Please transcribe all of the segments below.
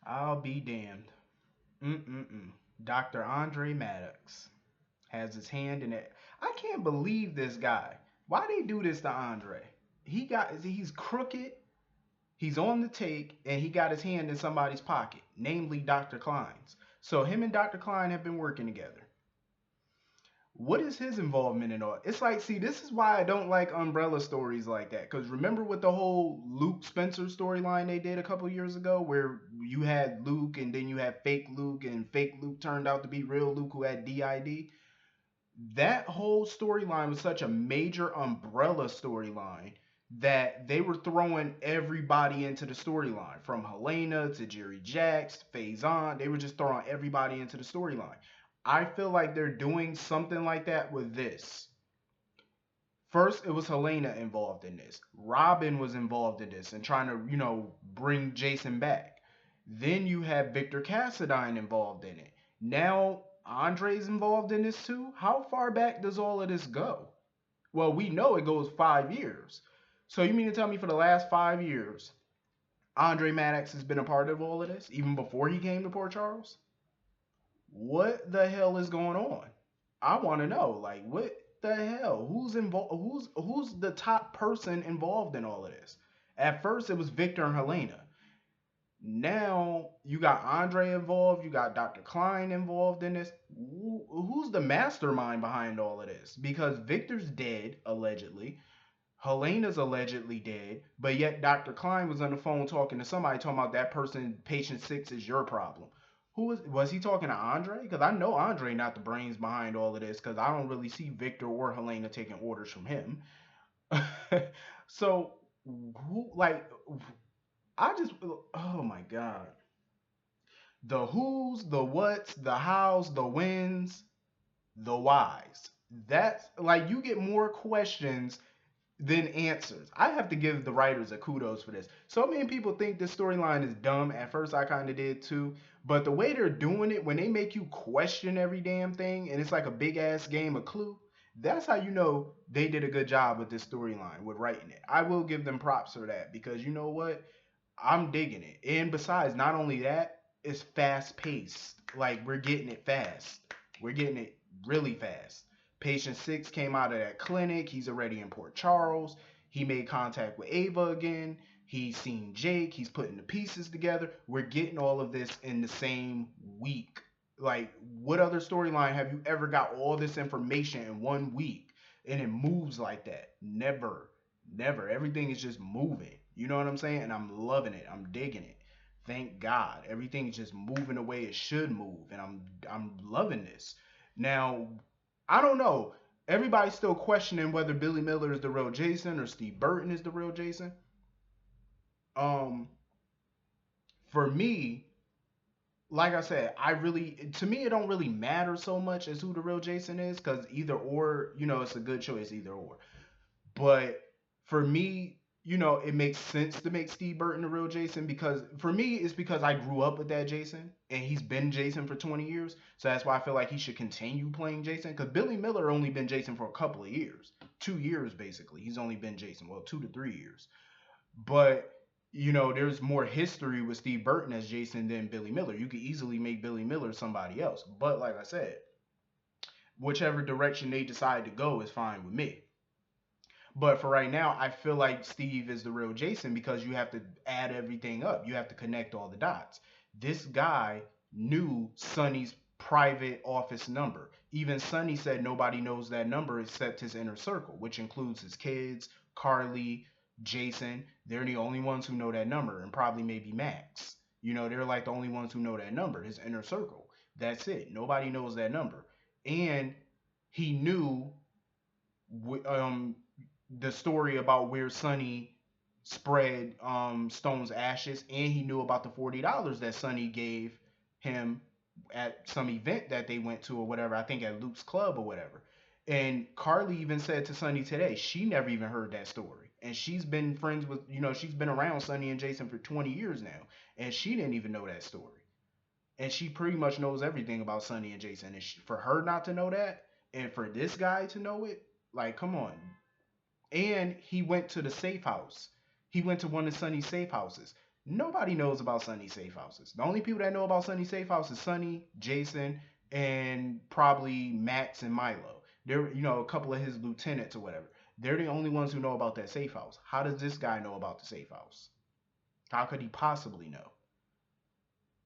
I'll be damned. Mm-mm-mm. Dr. Andre Maddox has his hand in it. I can't believe this guy. Why they do this to Andre? He's crooked, he's on the take, and he got his hand in somebody's pocket, namely Dr. Klein's. So him and Dr. Klein have been working together. What is his involvement in all? It's like, see, this is why I don't like umbrella stories like that. Because remember with the whole Luke Spencer storyline they did a couple years ago, where you had Luke and then you had fake Luke, and fake Luke turned out to be real Luke who had DID. That whole storyline was such a major umbrella storyline that they were throwing everybody into the storyline, from Helena to Jerry Jacks, Faison. They were just throwing everybody into the storyline. I feel like they're doing something like that with this. First, it was Helena involved in this. Robin was involved in this and trying to, bring Jason back. Then you have Victor Cassadine involved in it. Now Andre's involved in this too. How far back does all of this go? Well, we know it goes 5 years. So you mean to tell me for the last 5 years, Andre Maddox has been a part of all of this, even before he came to Port Charles? What the hell is going on? I want to know, like, what the hell? Who's involved? Who's the top person involved in all of this? At first, it was Victor and Helena. Now you got Andre involved. You got Dr. Klein involved in this. Who's the mastermind behind all of this? Because Victor's dead allegedly. Helena's allegedly dead, but yet Dr. Klein was on the phone talking to somebody, talking about that person, patient six, is your problem. Was he talking to Andre? Because I know Andre not the brains behind all of this, because I don't really see Victor or Helena taking orders from him. So who, like, I just, oh my god, the who's, the what's, the how's, the when's, the why's. That's like, you get more questions than answers. I have to give the writers a kudos for this. So many people think this storyline is dumb. At first, I kind of did too. But the way they're doing it, when they make you question every damn thing, and it's like a big ass game of Clue, that's how you know they did a good job with this storyline, with writing it. I will give them props for that, because you know what? I'm digging it. And besides, not only that, it's fast paced. Like, we're getting it fast. We're getting it really fast. Patient six came out of that clinic. He's already in Port Charles. He made contact with Ava again. He's seen Jake. He's putting the pieces together. We're getting all of this in the same week. Like, what other storyline have you ever got all this information in 1 week and it moves like that? Never. Never. Everything is just moving. You know what I'm saying? And I'm loving it. I'm digging it. Thank God. Everything's just moving the way it should move. And I'm loving this. Now, I don't know. Everybody's still questioning whether Billy Miller is the real Jason or Steve Burton is the real Jason. Um, for me, like I said, to me, it don't really matter so much as who the real Jason is, because either or, it's a good choice, either or. But for me, it makes sense to make Steve Burton the real Jason, because for me, it's because I grew up with that Jason and he's been Jason for 20 years. So that's why I feel like he should continue playing Jason, because Billy Miller only been Jason for a couple of years. 2 years, basically. He's only been Jason. Well, 2 to 3 years. But, there's more history with Steve Burton as Jason than Billy Miller. You could easily make Billy Miller somebody else. But like I said, whichever direction they decide to go is fine with me. But for right now, I feel like Steve is the real Jason, because you have to add everything up. You have to connect all the dots. This guy knew Sonny's private office number. Even Sonny said nobody knows that number except his inner circle, which includes his kids, Carly, Jason. They're the only ones who know that number, and probably maybe Max. They're like the only ones who know that number, his inner circle. That's it. Nobody knows that number. And he knew um the story about where Sonny spread Stone's ashes, and he knew about the $40 that Sonny gave him at some event that they went to or whatever. I think at Luke's club or whatever. And Carly even said to Sonny today, she never even heard that story. And she's been friends with, she's been around Sonny and Jason for 20 years now. And she didn't even know that story. And she pretty much knows everything about Sonny and Jason. And for her not to know that, and for this guy to know it, like, come on. And he went to the safe house. He went to one of Sonny's safe houses. Nobody knows about Sonny's safe houses. The only people that know about Sonny's safe house is Sonny, Jason, and probably Max and Milo. They're, a couple of his lieutenants or whatever. They're the only ones who know about that safe house. How does this guy know about the safe house? How could he possibly know?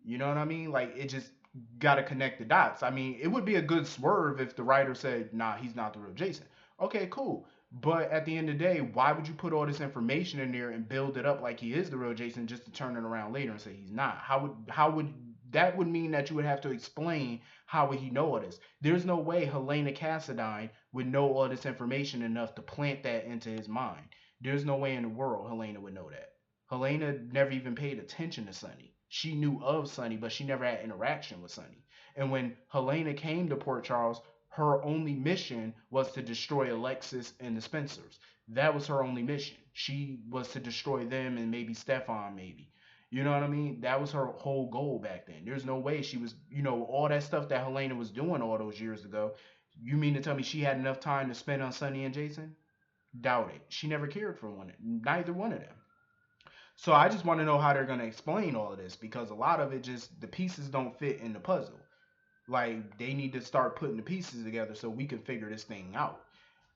You know what I mean? Like, it just got to connect the dots. I mean, it would be a good swerve if the writer said, nah, he's not the real Jason. Okay, cool. But at the end of the day, why would you put all this information in there and build it up like he is the real Jason just to turn it around later and say he's not? How would that would mean that you would have to explain how would he know all this? There's no way Helena Cassadine would know all this information enough to plant that into his mind. There's no way in the world Helena would know that. Helena never even paid attention to Sonny. She knew of Sonny, but she never had interaction with Sonny. And when Helena came to Port Charles, her only mission was to destroy Alexis and the Spencers. That was her only mission. She was to destroy them and maybe Stefan, maybe. You know what I mean? That was her whole goal back then. There's no way she was, all that stuff that Helena was doing all those years ago. You mean to tell me she had enough time to spend on Sonny and Jason? Doubt it. She never cared for neither one of them. So I just want to know how they're going to explain all of this because a lot of it just the pieces don't fit in the puzzle. Like they need to start putting the pieces together so we can figure this thing out.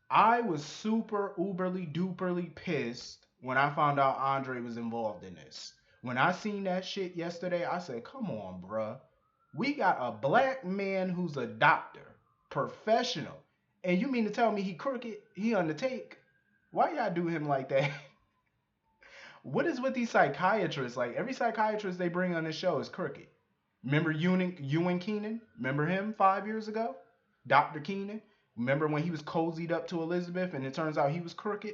I was super uberly duperly pissed when I found out Andre was involved in this. When I seen that shit yesterday, I said, "Come on, bruh. We got a black man who's a doctor, professional, and you mean to tell me he crooked? He undertake? Why y'all do him like that?" What is with these psychiatrists? Like every psychiatrist they bring on this show is crooked. Remember Ewan Keenan? Remember him 5 years ago? Dr. Keenan? Remember when he was cozied up to Elizabeth and it turns out he was crooked?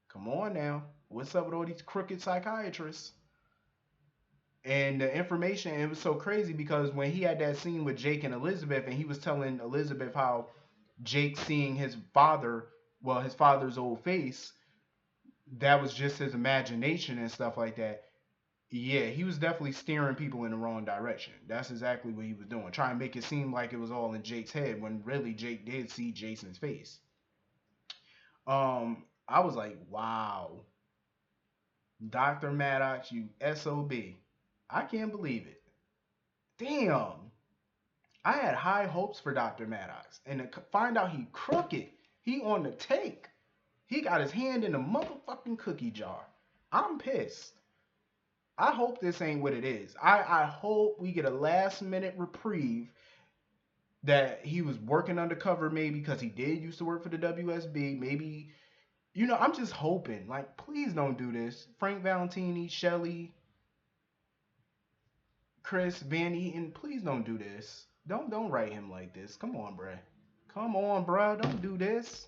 Come on now. What's up with all these crooked psychiatrists? And the information, it was so crazy because when he had that scene with Jake and Elizabeth and he was telling Elizabeth how Jake seeing his father, well, his father's old face, that was just his imagination and stuff like that. Yeah, he was definitely steering people in the wrong direction. That's exactly what he was doing, trying to make it seem like it was all in Jake's head when really Jake did see Jason's face. I was like, wow, Dr. Maddox, you SOB. I can't believe it. Damn. I had high hopes for Dr. Maddox. And to find out he crooked, he on the take. He got his hand in a motherfucking cookie jar. I'm pissed. I hope this ain't what it is. I hope we get a last minute reprieve that he was working undercover maybe because he did used to work for the WSB. Maybe, I'm just hoping. Like, please don't do this. Frank Valentini, Shelley, Chris, Van Eaton, please don't do this. Don't write him like this. Come on, bruh. Come on, bruh. Don't do this.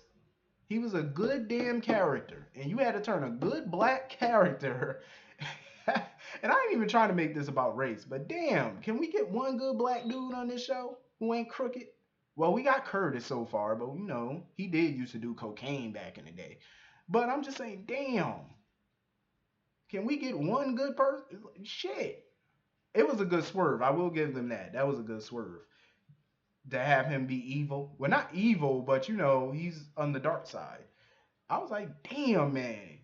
He was a good damn character. And you had to turn a good black character. And I ain't even trying to make this about race, but damn, can we get one good black dude on this show who ain't crooked? Well, we got Curtis so far, but he did used to do cocaine back in the day. But I'm just saying, damn, can we get one good person? Shit. It was a good swerve. I will give them that. That was a good swerve. To have him be evil. Well, not evil, but he's on the dark side. I was like, damn, man.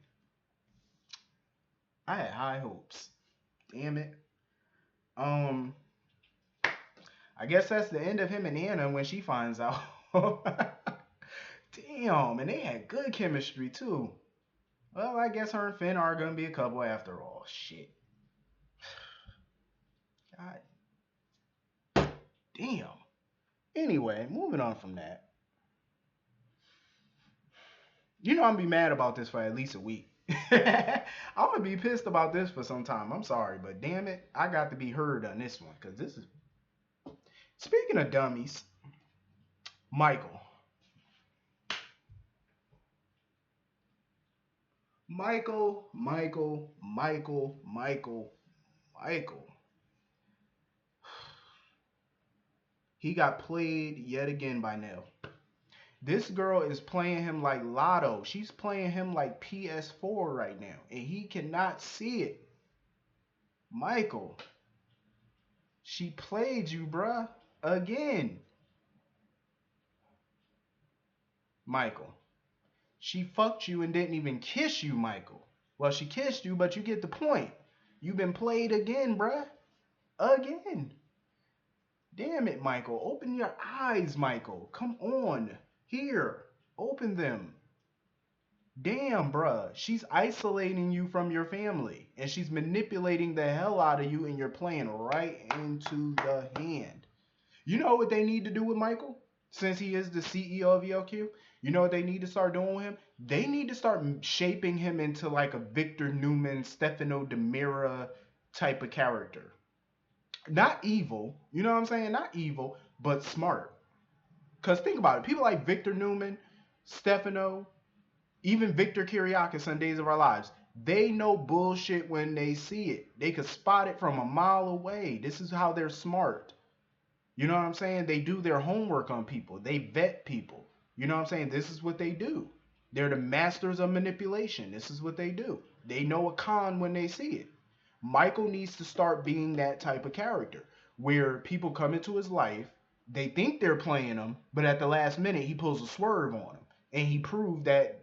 I had high hopes. Damn it. Um, I guess that's the end of him and Anna when she finds out. Damn, and they had good chemistry too. Well, I guess her and Finn are gonna be a couple after all. Shit. God damn. Anyway, moving on from that. I'm gonna be mad about this for at least a week. I'm gonna be pissed about this for some time. I'm sorry, but damn it, I got to be heard on this one because this is. Speaking of dummies, Michael. Michael, Michael, Michael, Michael, Michael. He got played yet again by Nell. This girl is playing him like Lotto. She's playing him like PS4 right now, and he cannot see it. Michael, she played you, bruh. Again. Michael, she fucked you and didn't even kiss you, Michael. Well, she kissed you, but you get the point. You've been played again, bruh. Again. Damn it, Michael. Open your eyes, Michael. Come on. Here. Open them. Damn, bruh. She's isolating you from your family. And she's manipulating the hell out of you, and you're playing right into the hand. You know what they need to do with Michael? Since he is the CEO of ELQ, you know what they need to start doing with him? They need to start shaping him into like a Victor Newman, Stefano DiMera type of character. Not evil, you know what I'm saying? Not evil, but smart. Because think about it, people like Victor Newman, Stefano, even Victor Kiriakis on Days of Our Lives, they know bullshit when they see it. They could spot it from a mile away. This is how they're smart. You know what I'm saying? They do their homework on people. They vet people. You know what I'm saying? This is what they do. They're the masters of manipulation. This is what they do. They know a con when they see it. Michael needs to start being that type of character where people come into his life, they think they're playing him, but at the last minute he pulls a swerve on them. And he proved that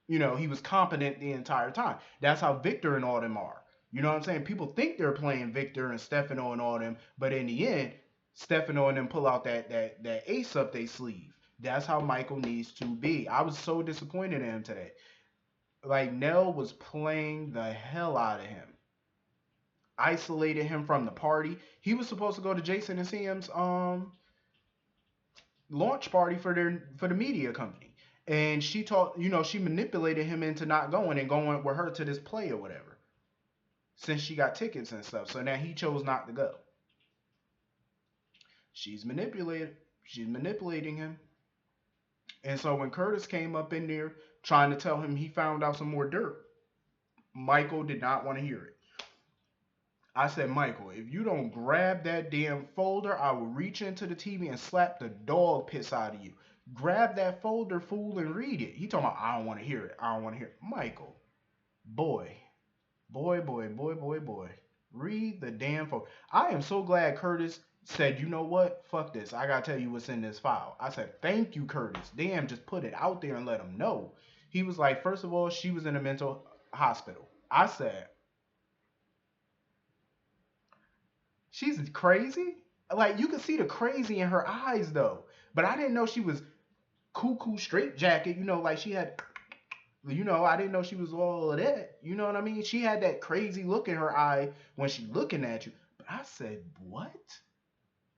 he was competent the entire time. That's how Victor and all them are. You know what I'm saying? People think they're playing Victor and Stefano and all them, but in the end, Stefano and them pull out that ace up their sleeve. That's how Michael needs to be. I was so disappointed in him today. Like Nell was playing the hell out of him, isolated him from the party. He was supposed to go to Jason and Sam's launch party for the media company. And she manipulated him into not going and going with her to this play or whatever. Since she got tickets and stuff. So now he chose not to go. She's manipulated. She's manipulating him. And so when Curtis came up in there trying to tell him he found out some more dirt, Michael did not want to hear it. I said, Michael, if you don't grab that damn folder, I will reach into the TV and slap the dog piss out of you. Grab that folder, fool, and read it. He talking about, I don't want to hear it. I don't want to hear it. Michael, boy, boy. Read the damn folder. I am so glad Curtis said, you know what? Fuck this. I got to tell you what's in this file. I said, thank you, Curtis. Damn, just put it out there and let him know. He was like, first of all, she was in a mental hospital. I said, she's crazy. Like you could see the crazy in her eyes though. But I didn't know she was cuckoo straight jacket. Like she had. I didn't know she was all of that. You know what I mean? She had that crazy look in her eye when she looking at you. But I said, what?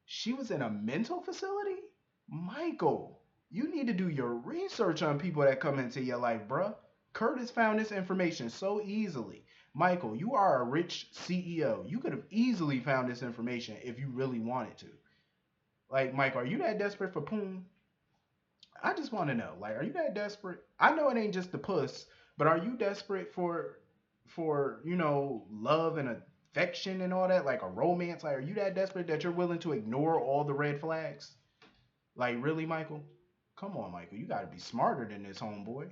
She was in a mental facility? Michael, you need to do your research on people that come into your life, bruh. Curtis found this information so easily. Michael, you are a rich CEO. You could have easily found this information if you really wanted to. Like, Mike, are you that desperate for Poon? I just want to know. Like, are you that desperate? I know it ain't just the puss, but are you desperate for love and affection and all that, like a romance? Like, are you that desperate that you're willing to ignore all the red flags? Like, really, Michael? Come on, Michael. You got to be smarter than this, homeboy.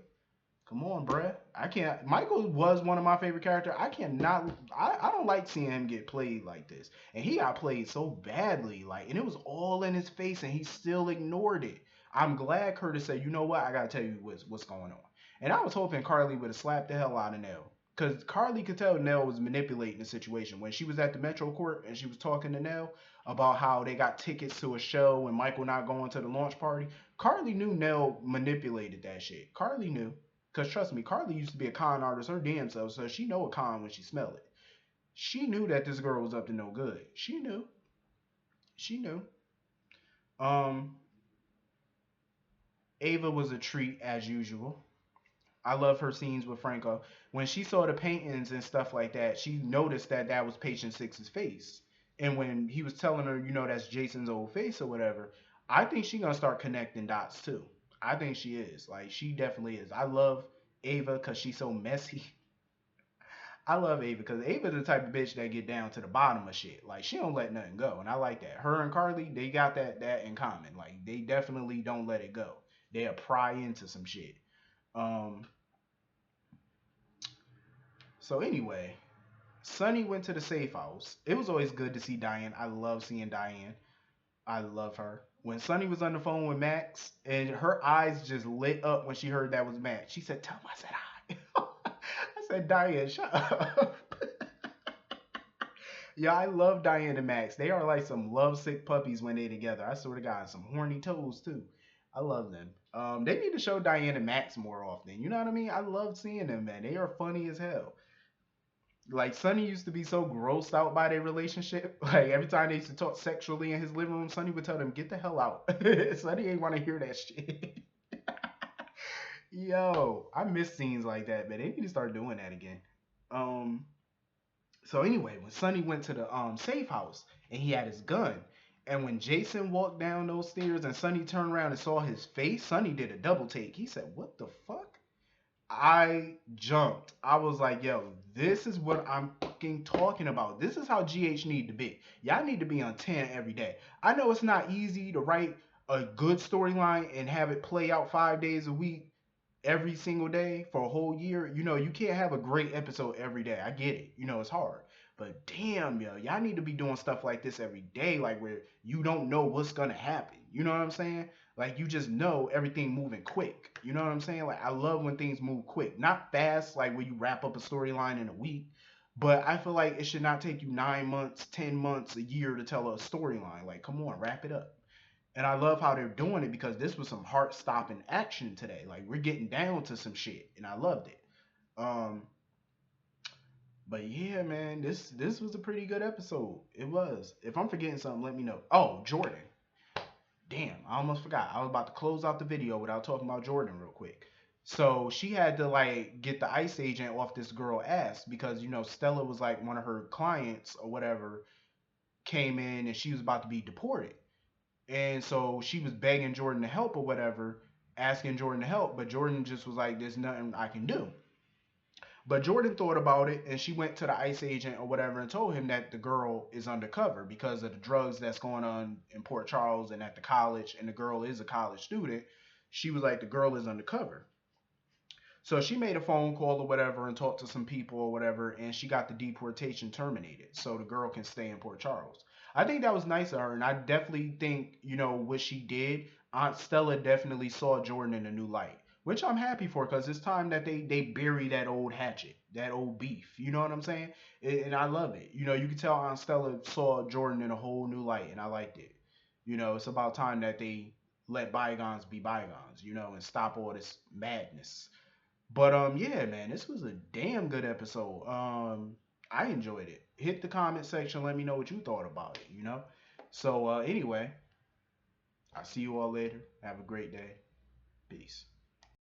Come on, bruh. I can't. Michael was one of my favorite characters. I cannot. I don't like seeing him get played like this. And he got played so badly, like, and it was all in his face, and he still ignored it. I'm glad Curtis said, you know what? I gotta tell you what's going on. And I was hoping Carly would have slapped the hell out of Nell. Because Carly could tell Nell was manipulating the situation. When she was at the Metro Court and she was talking to Nell about how they got tickets to a show and Michael not going to the launch party, Carly knew Nell manipulated that shit. Carly knew. Because trust me, Carly used to be a con artist her damn self, so she know a con when she smell it. She knew that this girl was up to no good. She knew. She knew. Um, Ava was a treat as usual. I love her scenes with Franco. When she saw the paintings and stuff like that, she noticed that that was Patient Six's face. And when he was telling her, that's Jason's old face or whatever, I think she gonna start connecting dots too. I think she is. Like she definitely is. I love Ava because she's so messy. I love Ava because Ava's the type of bitch that get down to the bottom of shit. Like she don't let nothing go, and I like that. Her and Carly, they got that in common. Like they definitely don't let it go. They'll pry into some shit. Um. So anyway, Sonny went to the safe house. It was always good to see Diane. I love seeing Diane. I love her. When Sonny was on the phone with Max, and her eyes just lit up when she heard that was Max. She said, "Tell him I said hi." I said, "Diane, shut up." Yeah, I love Diane and Max. They are like some lovesick puppies when they together. I swear to God, some horny toes too. I love them. They need to show Diane and Max more often. You know what I mean? I love seeing them, man. They are funny as hell. Like Sonny used to be so grossed out by their relationship. Like every time they used to talk sexually in his living room, Sonny would tell them, "Get the hell out." Sonny ain't want to hear that shit. Yo, I miss scenes like that, but they need to start doing that again. Um, so anyway, when Sonny went to the safe house and he had his gun, and when Jason walked down those stairs and Sonny turned around and saw his face, Sonny did a double take. He said, "What the fuck?" I jumped. I was like, "Yo, this is what I'm fucking talking about. This is how GH need to be. Y'all need to be on 10 every day." I know it's not easy to write a good storyline and have it play out 5 days a week every single day for a whole year. You can't have a great episode every day. I get it. It's hard. But damn, yo, y'all need to be doing stuff like this every day, like where you don't know what's gonna happen. You know what I'm saying? Like you just know everything moving quick. You know what I'm saying? Like I love when things move quick, not fast, like when you wrap up a storyline in a week. But I feel like it should not take you 9 months, 10 months, a year to tell a storyline. Like, come on, wrap it up. And I love how they're doing it because this was some heart stopping action today. Like we're getting down to some shit, and I loved it. Um, but yeah, man, this was a pretty good episode. It was. If I'm forgetting something, let me know. Oh, Jordan. Damn, I almost forgot. I was about to close out the video without talking about Jordan real quick. So she had to like get the ICE agent off this girl ass because Stella was like one of her clients or whatever came in and she was about to be deported. And so she was begging Jordan to help or whatever, asking Jordan to help, but Jordan just was like, "There's nothing I can do." But Jordan thought about it and she went to the ICE agent or whatever and told him that the girl is undercover because of the drugs that's going on in Port Charles and at the college, and the girl is a college student. She was like, the girl is undercover. So she made a phone call or whatever and talked to some people or whatever, and she got the deportation terminated so the girl can stay in Port Charles. I think that was nice of her, and I definitely think, what she did, Aunt Stella definitely saw Jordan in a new light, which I'm happy for because it's time that they bury that old hatchet, that old beef. You know what I'm saying? And I love it. You can tell Aunt Stella saw Jordan in a whole new light, and I liked it. It's about time that they let bygones be bygones, and stop all this madness. But yeah, man, this was a damn good episode. I enjoyed it. Hit the comment section, let me know what you thought about it. So anyway, I'll see you all later. Have a great day. Peace.